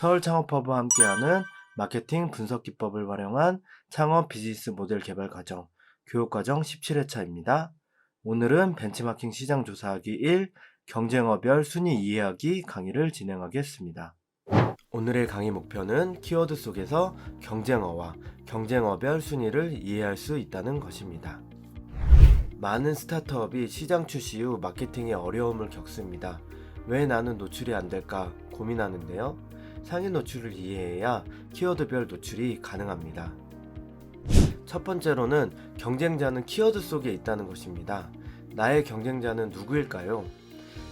서울창업허브와 함께하는 마케팅 분석 기법을 활용한 창업 비즈니스 모델 개발 과정, 교육과정 17회차입니다. 오늘은 벤치마킹 시장 조사하기 1, 경쟁어별 순위 이해하기 강의를 진행하겠습니다. 오늘의 강의 목표는 키워드 속에서 경쟁어와 경쟁어별 순위를 이해할 수 있다는 것입니다. 많은 스타트업이 시장 출시 후 마케팅에 어려움을 겪습니다. 왜 나는 노출이 안 될까 고민하는데요. 상위 노출을 이해해야 키워드별 노출이 가능합니다. 첫 번째로는 경쟁자는 키워드 속에 있다는 것입니다. 나의 경쟁자는 누구일까요?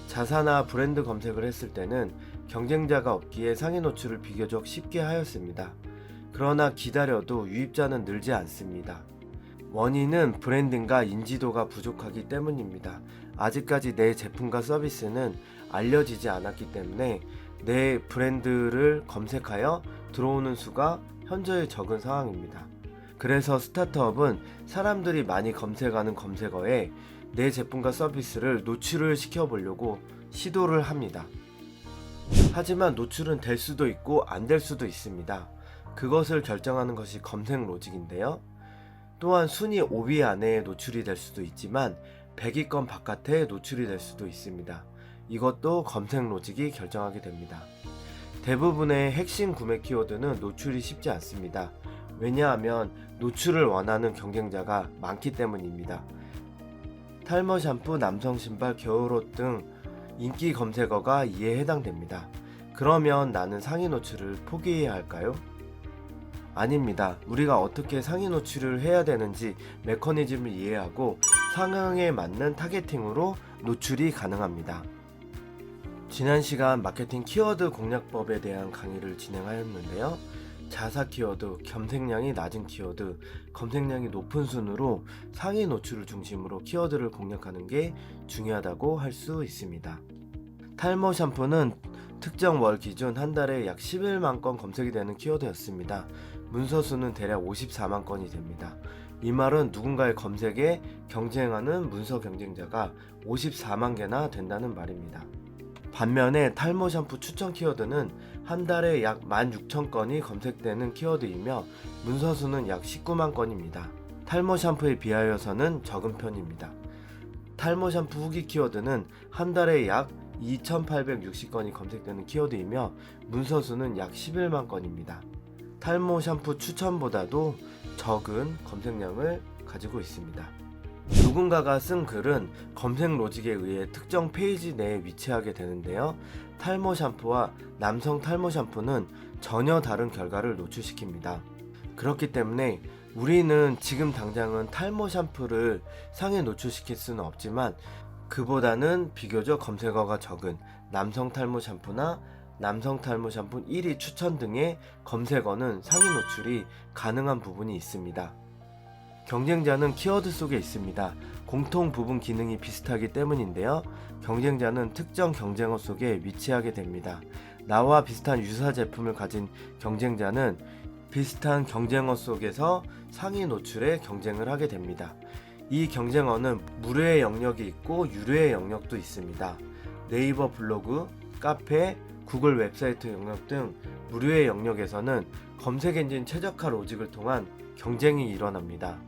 자사나 브랜드 검색을 했을 때는 경쟁자가 없기에 상위 노출을 비교적 쉽게 하였습니다. 그러나 기다려도 유입자는 늘지 않습니다. 원인은 브랜딩과 인지도가 부족하기 때문입니다. 아직까지 내 제품과 서비스는 알려지지 않았기 때문에 내 브랜드를 검색하여 들어오는 수가 현저히 적은 상황입니다. 그래서 스타트업은 사람들이 많이 검색하는 검색어에 내 제품과 서비스를 노출을 시켜보려고 시도를 합니다. 하지만 노출은 될 수도 있고 안 될 수도 있습니다. 그것을 결정하는 것이 검색 로직인데요. 또한 순위 5위 안에 노출이 될 수도 있지만 100위권 바깥에 노출이 될 수도 있습니다. 이것도 검색 로직이 결정하게 됩니다. 대부분의 핵심 구매 키워드는 노출이 쉽지 않습니다. 왜냐하면 노출을 원하는 경쟁자가 많기 때문입니다. 탈모 샴푸, 남성 신발, 겨울옷 등 인기 검색어가 이에 해당됩니다. 그러면 나는 상위 노출을 포기해야 할까요? 아닙니다. 우리가 어떻게 상위 노출을 해야 되는지 메커니즘을 이해하고 상황에 맞는 타겟팅으로 노출이 가능합니다. 지난 시간 마케팅 키워드 공략법에 대한 강의를 진행하였는데요. 자사 키워드, 검색량이 낮은 키워드, 검색량이 높은 순으로 상위 노출을 중심으로 키워드를 공략하는 게 중요하다고 할 수 있습니다. 탈모 샴푸는 특정 월 기준 한 달에 약 11만 건 검색이 되는 키워드였습니다. 문서 수는 대략 54만 건이 됩니다. 이 말은 누군가의 검색에 경쟁하는 문서 경쟁자가 54만 개나 된다는 말입니다. 반면에 탈모 샴푸 추천 키워드는 한 달에 약 16,000건이 검색되는 키워드이며 문서 수는 약 19만 건입니다. 탈모 샴푸에 비하여서는 적은 편입니다. 탈모 샴푸 후기 키워드는 한 달에 약 2,860건이 검색되는 키워드이며 문서 수는 약 11만 건입니다. 탈모 샴푸 추천보다도 적은 검색량을 가지고 있습니다. 누군가가 쓴 글은 검색 로직에 의해 특정 페이지 내에 위치하게 되는데요. 탈모 샴푸와 남성 탈모 샴푸는 전혀 다른 결과를 노출시킵니다. 그렇기 때문에 우리는 지금 당장은 탈모 샴푸를 상에 노출시킬 수는 없지만 그보다는 비교적 검색어가 적은 남성 탈모 샴푸나 남성 탈모 샴푸 1위 추천 등의 검색어는 상위 노출이 가능한 부분이 있습니다. 경쟁자는 키워드 속에 있습니다. 공통 부분 기능이 비슷하기 때문인데요. 경쟁자는 특정 경쟁어 속에 위치하게 됩니다. 나와 비슷한 유사 제품을 가진 경쟁자는 비슷한 경쟁어 속에서 상위 노출에 경쟁을 하게 됩니다. 이 경쟁어는 무료의 영역이 있고 유료의 영역도 있습니다. 네이버 블로그, 카페, 구글 웹사이트 영역 등 무료의 영역에서는 검색 엔진 최적화 로직을 통한 경쟁이 일어납니다.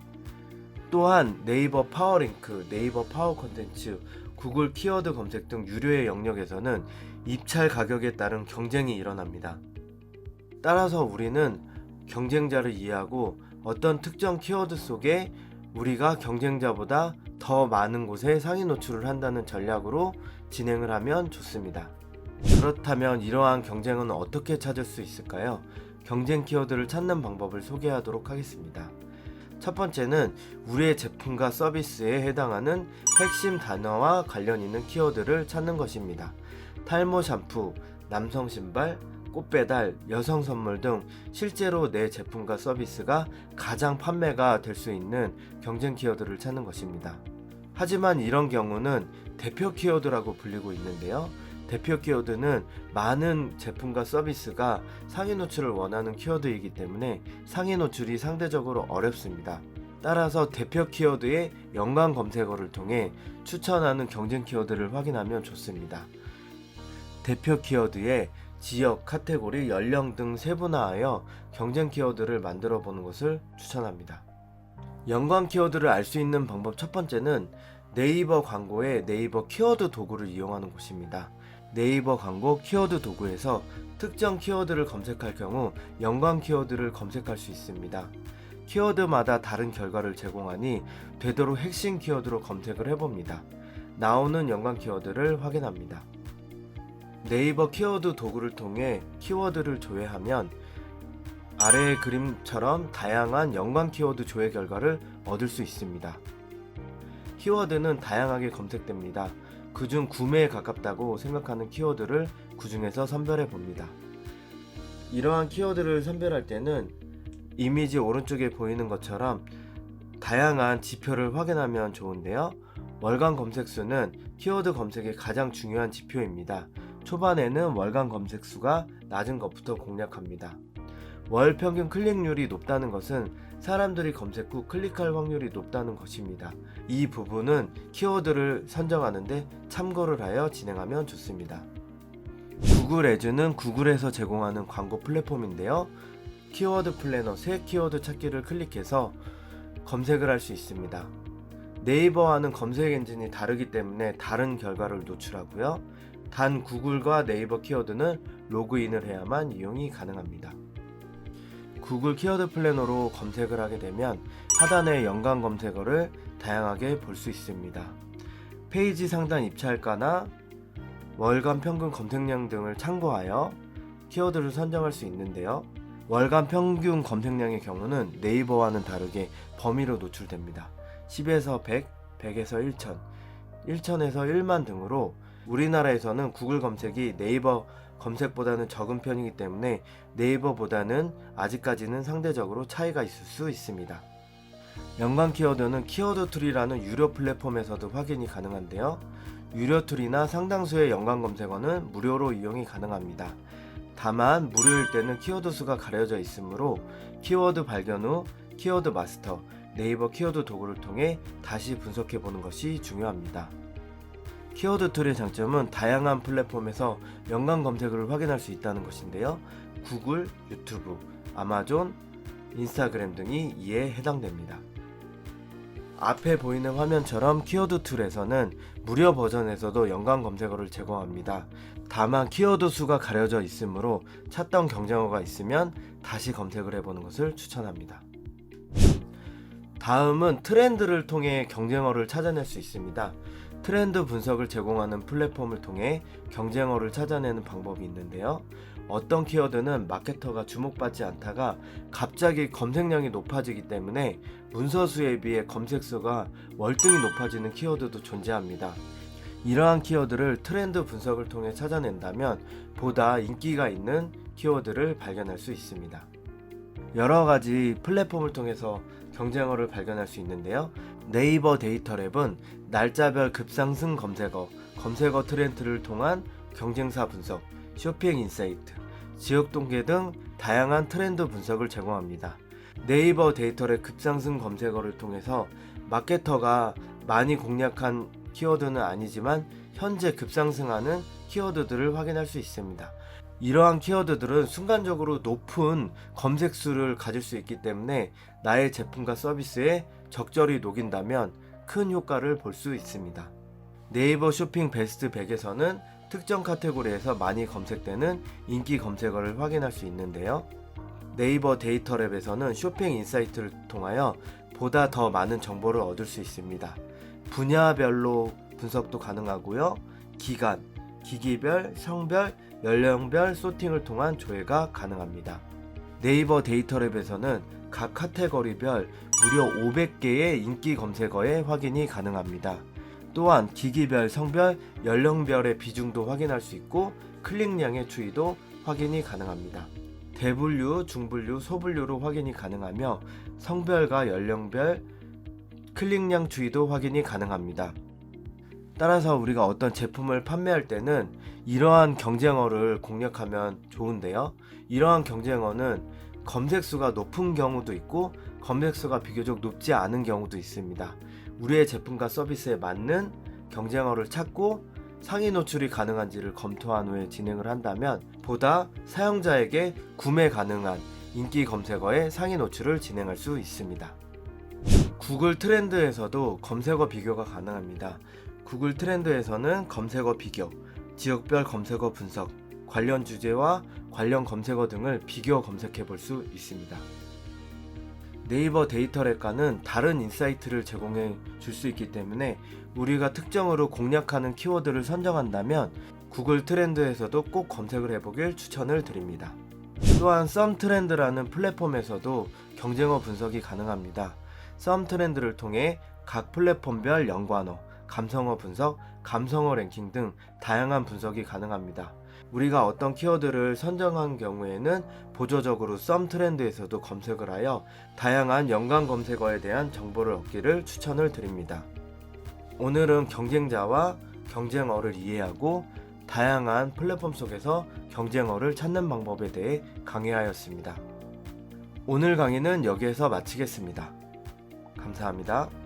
또한 네이버 파워링크, 네이버 파워 콘텐츠, 구글 키워드 검색 등 유료의 영역에서는 입찰 가격에 따른 경쟁이 일어납니다. 따라서 우리는 경쟁자를 이해하고 어떤 특정 키워드 속에 우리가 경쟁자보다 더 많은 곳에 상위 노출을 한다는 전략으로 진행을 하면 좋습니다. 그렇다면 이러한 경쟁은 어떻게 찾을 수 있을까요? 경쟁 키워드를 찾는 방법을 소개하도록 하겠습니다. 첫 번째는 우리의 제품과 서비스에 해당하는 핵심 단어와 관련 있는 키워드를 찾는 것입니다. 탈모 샴푸, 남성 신발, 꽃배달, 여성 선물 등 실제로 내 제품과 서비스가 가장 판매가 될 수 있는 경쟁 키워드를 찾는 것입니다. 하지만 이런 경우는 대표 키워드라고 불리고 있는데요. 대표 키워드는 많은 제품과 서비스가 상위 노출을 원하는 키워드이기 때문에 상위 노출이 상대적으로 어렵습니다. 따라서 대표 키워드의 연관 검색어를 통해 추천하는 경쟁 키워드를 확인하면 좋습니다. 대표 키워드에 지역, 카테고리, 연령 등 세분화하여 경쟁 키워드를 만들어 보는 것을 추천합니다. 연관 키워드를 알 수 있는 방법 첫 번째는 네이버 광고의 네이버 키워드 도구를 이용하는 곳입니다. 네이버 광고 키워드 도구에서 특정 키워드를 검색할 경우 연관 키워드를 검색할 수 있습니다. 키워드마다 다른 결과를 제공하니 되도록 핵심 키워드로 검색을 해봅니다. 나오는 연관 키워드를 확인합니다. 네이버 키워드 도구를 통해 키워드를 조회하면 아래의 그림처럼 다양한 연관 키워드 조회 결과를 얻을 수 있습니다. 키워드는 다양하게 검색됩니다. 그중 구매에 가깝다고 생각하는 키워드를 그 중에서 선별해 봅니다. 이러한 키워드를 선별할 때는 이미지 오른쪽에 보이는 것처럼 다양한 지표를 확인하면 좋은데요. 월간 검색 수는 키워드 검색의 가장 중요한 지표입니다. 초반에는 월간 검색 수가 낮은 것부터 공략합니다. 월 평균 클릭률이 높다는 것은 사람들이 검색 후 클릭할 확률이 높다는 것입니다. 이 부분은 키워드를 선정하는데 참고를 하여 진행하면 좋습니다. 구글 애즈는 구글에서 제공하는 광고 플랫폼인데요. 키워드 플래너 새 키워드 찾기를 클릭해서 검색을 할 수 있습니다. 네이버와는 검색 엔진이 다르기 때문에 다른 결과를 노출하고요. 단 구글과 네이버 키워드는 로그인을 해야만 이용이 가능합니다. 구글 키워드 플래너로 검색을 하게 되면 하단의 연관 검색어를 다양하게 볼 수 있습니다. 페이지 상단 입찰가나 월간 평균 검색량 등을 참고하여 키워드를 선정할 수 있는데요. 월간 평균 검색량의 경우는 네이버와는 다르게 범위로 노출됩니다. 10에서 100, 100에서 1000, 1000에서 1만 등으로 우리나라에서는 구글 검색이 네이버 검색보다는 적은 편이기 때문에 네이버보다는 아직까지는 상대적으로 차이가 있을 수 있습니다. 연관 키워드는 키워드 툴이라는 유료 플랫폼에서도 확인이 가능한데요. 유료 툴이나 상당수의 연관 검색어는 무료로 이용이 가능합니다. 다만 무료일 때는 키워드 수가 가려져 있으므로 키워드 발견 후 키워드 마스터, 네이버 키워드 도구를 통해 다시 분석해 보는 것이 중요합니다. 키워드 툴의 장점은 다양한 플랫폼에서 연관 검색어를 확인할 수 있다는 것인데요. 구글, 유튜브, 아마존, 인스타그램 등이 이에 해당됩니다. 앞에 보이는 화면처럼 키워드 툴에서는 무료 버전에서도 연관 검색어를 제공합니다. 다만 키워드 수가 가려져 있으므로 찾던 경쟁어가 있으면 다시 검색을 해보는 것을 추천합니다. 다음은 트렌드를 통해 경쟁어를 찾아낼 수 있습니다. 트렌드 분석을 제공하는 플랫폼을 통해 경쟁어를 찾아내는 방법이 있는데요. 어떤 키워드는 마케터가 주목받지 않다가 갑자기 검색량이 높아지기 때문에 문서수에 비해 검색수가 월등히 높아지는 키워드도 존재합니다. 이러한 키워드를 트렌드 분석을 통해 찾아낸다면 보다 인기가 있는 키워드를 발견할 수 있습니다. 여러 가지 플랫폼을 통해서 경쟁어를 발견할 수 있는데요. 네이버 데이터랩은 날짜별 급상승 검색어, 검색어 트렌드를 통한 경쟁사 분석, 쇼핑 인사이트, 지역 통계 등 다양한 트렌드 분석을 제공합니다. 네이버 데이터랩 급상승 검색어를 통해서 마케터가 많이 공략한 키워드는 아니지만 현재 급상승하는 키워드들을 확인할 수 있습니다. 이러한 키워드들은 순간적으로 높은 검색수를 가질 수 있기 때문에 나의 제품과 서비스에 적절히 녹인다면 큰 효과를 볼 수 있습니다. 네이버 쇼핑 베스트 100에서는 특정 카테고리에서 많이 검색되는 인기 검색어를 확인할 수 있는데요. 네이버 데이터랩에서는 쇼핑 인사이트를 통하여 보다 더 많은 정보를 얻을 수 있습니다. 분야별로 분석도 가능하고요. 기간, 기기별, 성별, 연령별 소팅을 통한 조회가 가능합니다. 네이버 데이터랩에서는 각 카테고리별 무려 500개의 인기 검색어의 확인이 가능합니다. 또한 기기별, 성별, 연령별의 비중도 확인할 수 있고 클릭량의 추이도 확인이 가능합니다. 대분류, 중분류, 소분류로 확인이 가능하며 성별과 연령별, 클릭량 추이도 확인이 가능합니다. 따라서 우리가 어떤 제품을 판매할 때는 이러한 경쟁어를 공략하면 좋은데요. 이러한 경쟁어는 검색수가 높은 경우도 있고 검색수가 비교적 높지 않은 경우도 있습니다. 우리의 제품과 서비스에 맞는 경쟁어를 찾고 상위 노출이 가능한지를 검토한 후에 진행을 한다면 보다 사용자에게 구매 가능한 인기 검색어의 상위 노출을 진행할 수 있습니다. 구글 트렌드에서도 검색어 비교가 가능합니다. 구글 트렌드에서는 검색어 비교, 지역별 검색어 분석, 관련 주제와 관련 검색어 등을 비교 검색해 볼 수 있습니다. 네이버 데이터렉과는 다른 인사이트를 제공해 줄 수 있기 때문에 우리가 특정으로 공략하는 키워드를 선정한다면 구글 트렌드에서도 꼭 검색을 해보길 추천을 드립니다. 또한 썸트렌드라는 플랫폼에서도 경쟁어 분석이 가능합니다. 썸트렌드를 통해 각 플랫폼별 연관어, 감성어 분석, 감성어 랭킹 등 다양한 분석이 가능합니다. 우리가 어떤 키워드를 선정한 경우에는 보조적으로 썸트렌드에서도 검색을 하여 다양한 연관 검색어에 대한 정보를 얻기를 추천을 드립니다. 오늘은 경쟁자와 경쟁어를 이해하고 다양한 플랫폼 속에서 경쟁어를 찾는 방법에 대해 강의하였습니다. 오늘 강의는 여기에서 마치겠습니다. 감사합니다.